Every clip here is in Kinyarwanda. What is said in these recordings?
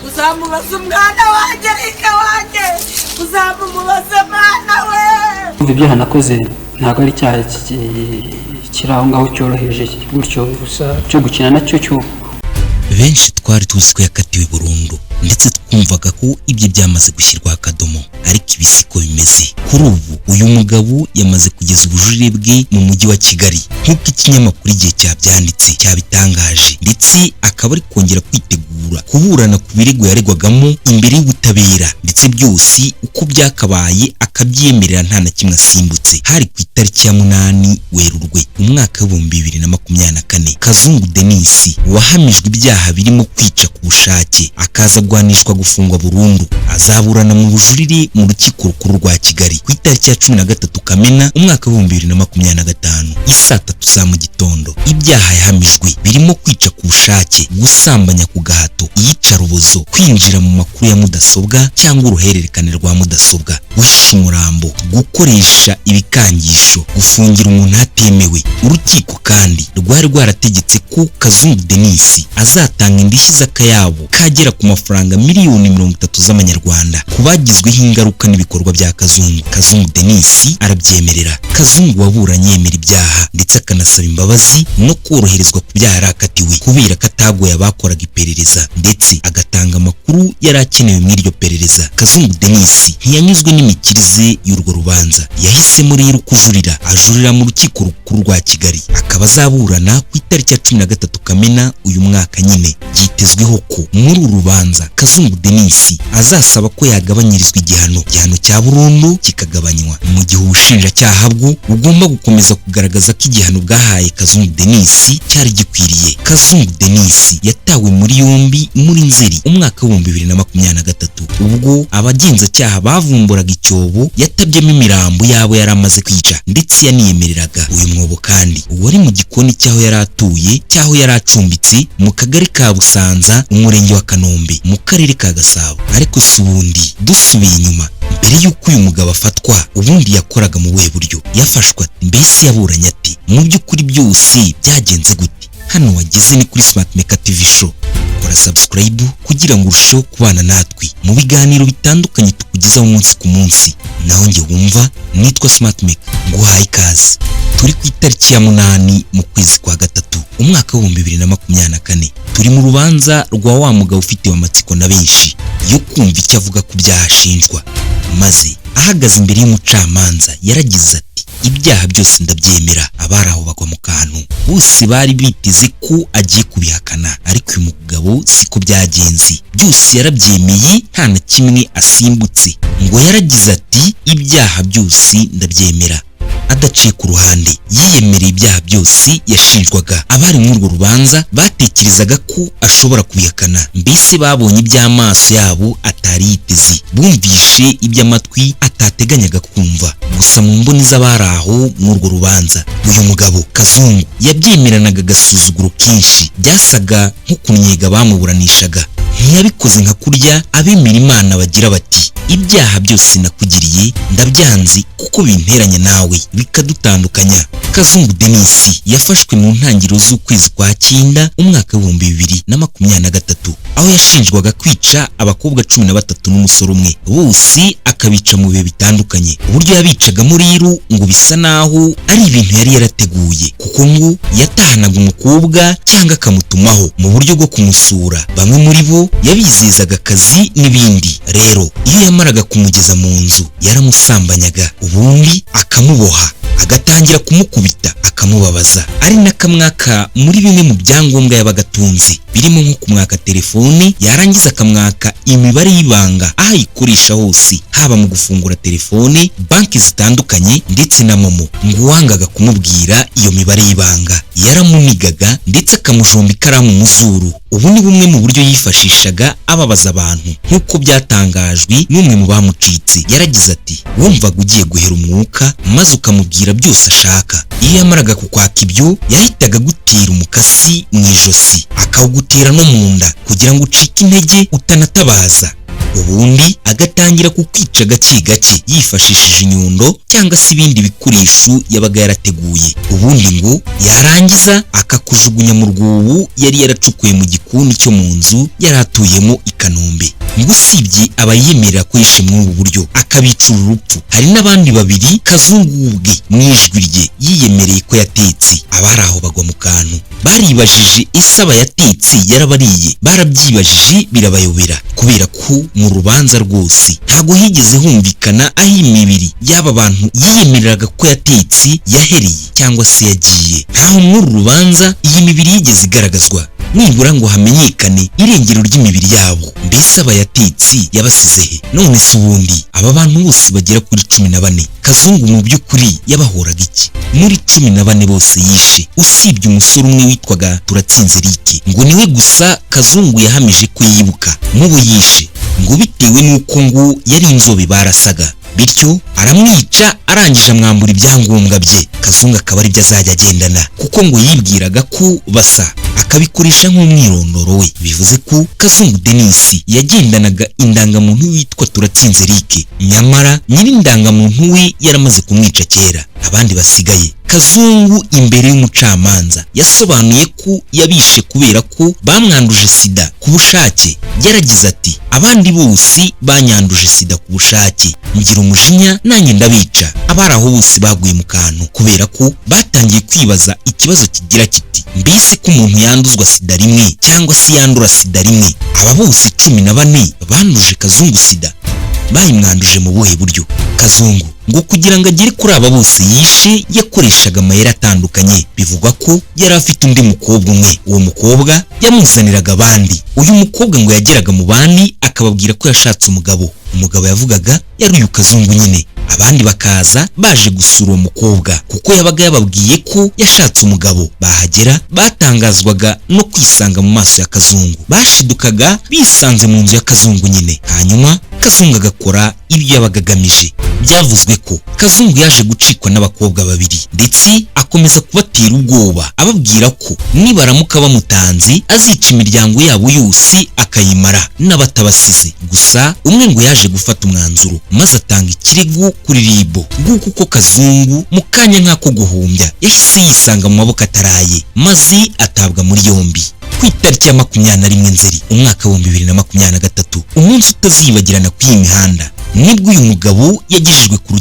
uzamubaza umwana wanjye reka wanjye uzamubaza mwana we. Ibyaha nakoze ntabwo ari icyaha kiri aho ngaho cyoroheje gutyo gusa cyo gukina nacyo cyo. Benshi twari tuzi ko yakatiwe burundu ndetse twumvaga ko ibyo byamaze gushyirwa akadomo, ariko ibisiko bimeze. Kuri ubu uyu mugabo yamaze kugeza ubujurire bwe mu mujyi wa Kigali nk'uko ikinyamakuru Igihe cyabyanditse cyabitangaje, ndetse akaba ari kongera kwitegura kuburana ku birego yaregwagamo imbere y'ubutabera, ndetse byose uko byakabaye akabyemerera nta na kimwe asimbutse. Hari ku itariki ya 8 Werurwe umwaka wa 2024, Kazungu Denis wahamijwe ibyaha birimo kwica ku bushake akaza guhanishwa gufungwa burundu azaburana mu bujurire mu rukiko rukuru rwa Kigali ku itariki ya 13 Kamena umwaka wa 2025 isaa 3 za mu gitondo. Ibyaha yahamijwe birimo kwica ku bushake, gusambanya ku gahato, iyicarubozo, kwinjira mu makuru ya mudasobwa cyangwa uruhererekane rwa mudasobwa, guhisha umurambo, gukoresha ibikangisho, gufungira umuntu hatemewe. Urukiko kandi rwari rwarategetse ko Kazungu Denis azatanga indishyi z'akayabo kagera ku mafaranga miliyoni 30 z'amanyarwanda ku bagizweho ingaruka n'ibikorwa bya Kazungu. Kazungu Denis arabyemerera. Kazungu waburanye yemera ibyaha ndetse akanasaba imbabazi no koroherezwa ku byaha yarakatiwe kubera ko atagoye abakoraga iperereza ndetse agatanga amakuru yari akenewe muri iryo perereza. Kazungu Denis ntiyanyuzwe n'imikirize y'urwo rubanza, yahisemo rero kujurira. Ajurira mu rukiko rukuru rwa Kigali, akaba azaburana ku itariki ya 13 Kamena uyu mwaka nyine. Byitezweho ko muri uru rubanza Kazungu Denis azasaba ko yagabanyirizwa igihano cya burundu kikagabanywa, mu gihe ubushinjacyaha bwo bugomba gukomeza kugaragaza ko igihano bwahaye Kazungu Denis cyari gikwiriye. Kazungu Denis yatawe muri yombi muri Nzeri umwaka wa 2023 ubwo abagenzacyaha bavumburaga icyobo yatabyemo imirambo yabo yari amaze kwica, ndetse yaniyemereraga uyu mwobo kandi wari mu gikoni cyaho yari atuye, cyaho yari acumbitse mu kagari ka Busanza umurenge wa Kanombe mu karere ka Gasabo. Ariko si ubundi dusubiye inyuma, mbere y'uko uyu mugabo afatwa ubundi yakoraga mu buhe buryo? Yafashwa mbese yaburanye ati? Mu by'ukuri byose byagenze gute? Hano wageze ni kuri Smart Maker TV show. Kora subscribe kugira ngo urusheho kubana natwe mu biganiro bitandukanye tukugezaho umunsi ku munsi. Naho njye wumva nitwa Smart Maker, nguhaye ikaze. Turi ku itariki ya 8 mu kwezi kwa gatatu umwaka wa 2024. Turi mu rubanza rwa wa mugabo ufite amatsiko na benshi yo kumva icyo avuga ku byaha ashinjwa. Maze ahagaze imbere y'umucamanza yaragize ati, ibyaha byose ndabyemera. Abari aho bagwa mu kantu, bose bari biteze ko agiye kubihakana, ariko uyu mugabo siko byagenze. Byose yarabyemeye nta na kimwe asimbutse. Ngo yaragize ati, ibyaha byose ndabyemera. Adaciye ku ruhande, yiyemereye ibyaha byose yashinjwaga. Abari muri urwo rubanza batekerezaga ko ashobora kubihakana, mbese babonye iby'amaso yabo atari yiteze, bumvishe iby'amatwi atateganyaga kumva. Gusa mu mboni z'abari aho muri urwo rubanza, uyu mugabo Kazungu yabyemeranaga agasuzuguro kenshi, byasaga nko kunnyega bamuburanishaga. Ntiyabikoze nka kurya abemera Imana bagira bati, ibyaha byose nakugiriye ndabyanze kuko binteranya nawe bikadutandukanya. Kazungu Denis yafashwe mu ntangiriro z'ukwezi kwa 9 umwaka wa 2023 aho yashinjwaga kwica abakobwa 13 n'umusore umwe, bose akabica mu bihe bitandukanye. Uburyo yabicagamo rero ngo bisa naho ari ibintu yari yarateguye, kuko ngo yatahanaga umukobwa cyangwa akamutumaho mu buryo bwo kumusura. Bamwe muri bo yabizezaga akazi n'ibindi. Rero iyo yamaraga kumugeza mu nzu yaramusambanyaga, ubundi akamuboha, agatangira kumukubita, akamubabaza. Ari nakamwaka muri bimwe mu byangombwa y'abagatunzi, birimo nko kumwaka telefone, yarangiza akamwaka imibare y'ibanga aho ayikoresha hose, haba mu gufungura telefone, banki zitandukanye ndetse na momo. Ngo uwangaga kumubwira iyo mibare y'ibanga yaramunigaga ndetse akamujomba ikaramu mu zuru. Ubu ni bumwe mu buryo yifashishaga ababaza abantu, nk'uko byatangajwe n'umwe mu bamucitse. Yaragize ati, wumvaga ugiye guhera umwuka maze ukamubwira byose ashaka. Iyo yamaraga kukwaka ibyo yahitaga gutira umukasi mu ijosi, akawugutira no mu nda kugira ngo ucike intege utanatabaza. ubundi agatangira kukwica gake gake yifashishije inyundo cyangwa se ibindi bikoresho yabaga yarateguye. Ubundi ngo yarangiza akakujugunya mu rwobo yari yaracukuye mu gikoni cyo mu nzu yari atuyemo i Kanombe. Ngo usibye abayemerera ko yishe muri ubu buryo akabicura urupfu, hari n'abandi babiri Kazungu ubwe mu ijwi rye yiyemereye ko yatetse. Abari aho bagwa mu kantu, baribajije ese aba yatetse yarabariye, barabyibajije birabayobera kubera ko mu rubanza rwose ntago higeze humvikana aho imibiri y'aba bantu yiyemereraga ko yatetse yahereye cyangwa se yagiye. Ntaho muri rubanza iyi mibiri yigeze igaragazwa, nibura ngo hamenyekane irengero ry'imibiri yabo. Mbese aba yatetsi yabasize he? None se ubundi aba bantu bose bagera kuri 14 Kazungu mu by'ukuri yabahoraga iki? Muri 14 bose yishe usibye umusore umwe witwaga Turatsinze Eric, ngo niwe gusa Kazungu yahamije ko yibuka mubo yishe, ngo bitewe n'uko ngo yari inzobe barasaga, bityo aramwica arangije amwambura ibyangombwa bye. Kazungu akaba ari byo azajya agendana kuko ngo yibwiraga ko basa, akabikoresha nk'umwirondoro we. Bivuze ko Kazungu Denis yagendanaga indangamuntu witwa Turatsinze Eric, nyamara nyiri indangamuntu we yaramaze kumwica kera. Abandi basigaye Kazungu imbere y'umucamanza yasobanuye ko yabishe kubera ko bamwanduje sida ku bushake. Yaragize ati abandi bose banyanduje sida ku bushake, ngira umujinya nanjye ndabica. Abari aho bose baguye mu kantu kubera ko batangiye kwibaza ikibazo kigira kiti mbese ko umuntu yanduzwa sida rimwe cyangwa se yandura sida rimwe, aba bose 14 banduje Kazungu sida bayimwanduje mu buhe buryo? Kazungu ngo kugira ngo agere kuri aba bose yishe yakoreshaga amayeri atandukanye. Bivugwa ko yari afite undi mukobwa umwe, uwo mukobwa yamuzaniraga abandi. Uyu mukobwa ngo yageraga mu bandi akababwira ko yashatse umugabo, umugabo yavugaga yari uyu Kazungu nyine. Abandi bakaza baje gusura uwo mukobwa kuko yabaga yababwiye ko yashatse umugabo. Bahagera batangazwaga no kwisanga mu maso ya Kazungu, bashidukaga bisanze mu nzu ya Kazungu nyine. Hanyuma Kazungu agakora ibyo yabaga agamije. Byavuzwe ko Kazungu yaje gucikwa n'abakobwa babiri ndetse akomeza kubatera ubwoba ababwira ko nibaramuka bamutanze azica imiryango yabo yose akayimara n'abatabasize. Gusa umwe ngo yaje gufata umwanzuro maze atanga ikirego kuri Ribo. Nguko uko Kazungu mu kanya nk'ako guhumbya yahise yisanga mu maboko ataraye maze atabwa muri yombi. Ku itariki ya 21 Nzeri umwaka wa 2023, umunsi utazibagirana kw'iyi mihanda, nibwo uyu mugabo yagejejwe ku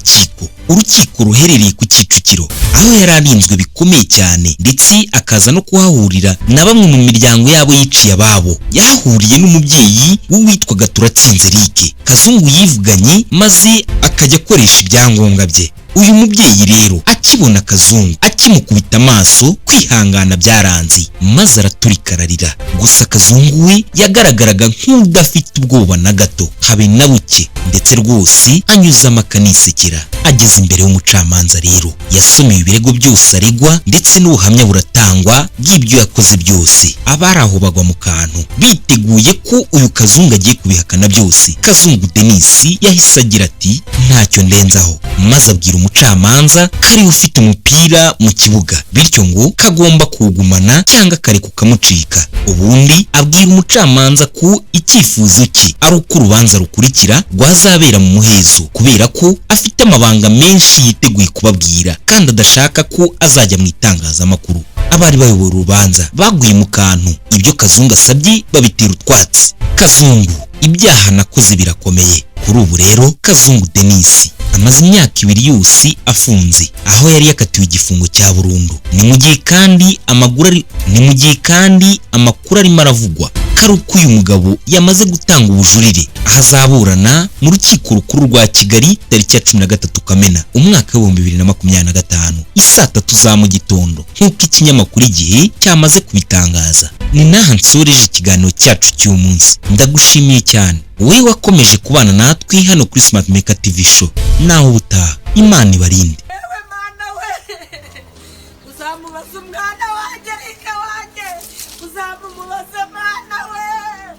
urukiko ruherereye ku Kicukiro, aho yari arinzwe bikomeye cyane ndetse akaza no kuhahurira na bamwe mu miryango yabo yiciye ababo. Yahahuriye n'umubyeyi witwaga Turatsinze Eric. Kazungu yivuganye maze akajya akoresha ibyangombwa bye. Uyu mubyeyi rero akibona Kazungu akimukubita amaso kwihangana byaranze maze araturika ararira. Gusa Kazungu we yagaragaraga nk'udafite ubwoba na gato habe na buke, ndetse rwose anyuzamo akanisekera. Ageze imbere y'umucamanza rero yasomeye ibirego byose aregwa ndetse n'ubuhamya buratangwa bw'ibyo yakoze byose. Abari aho bagwa mu kantu biteguye ko uyu Kazungu agiye kubihakana byose. Kazungu Denis yahise agira ati ntacyo ndenzaho, maze abwira umucamanza kari ufite umupira mu kibuga bityo ngo kagomba kuwugumana cyangwa kare kukamucika. Ubundi abwira umucamanza ko icyifuzo cye ari uko urubanza rukurikira rwazabera mu muhezo kubera ko afite amabanga menshi yiteguye kubabwira kandi adashaka ko azajya mu itangazamakuru. Abari bayoboye urubanza baguye mu kantu, ibyo Kazungu asabye babitera utwatsi. Kazungu, ibyaha nakoze birakomeye. Kuri ubu rero Kazungu Denis amaze imyaka 2 yose afunze, aho yari yakatiwe igifungo cya burundu. Ni mu gihe kandi amakuru arimo aravugwa karuko uyu mugabo yamaze gutanga ubujurire ahazaburana mu rukiko rukuru rwa Kigali tariki ya 13 Kamena umwaka wa 2025 isaa 3 za mu gitondo nk'uko ikinyamakuru Igihe cyamaze kubitangaza. Ni naha nsoreje ikiganiro cyacu cy'uyu munsi. Ndagushimiye cyane wowe wakomeje kubana natwe hano kuri Smart Maker TV Show. Naho ubutaha, Imana ibarinde.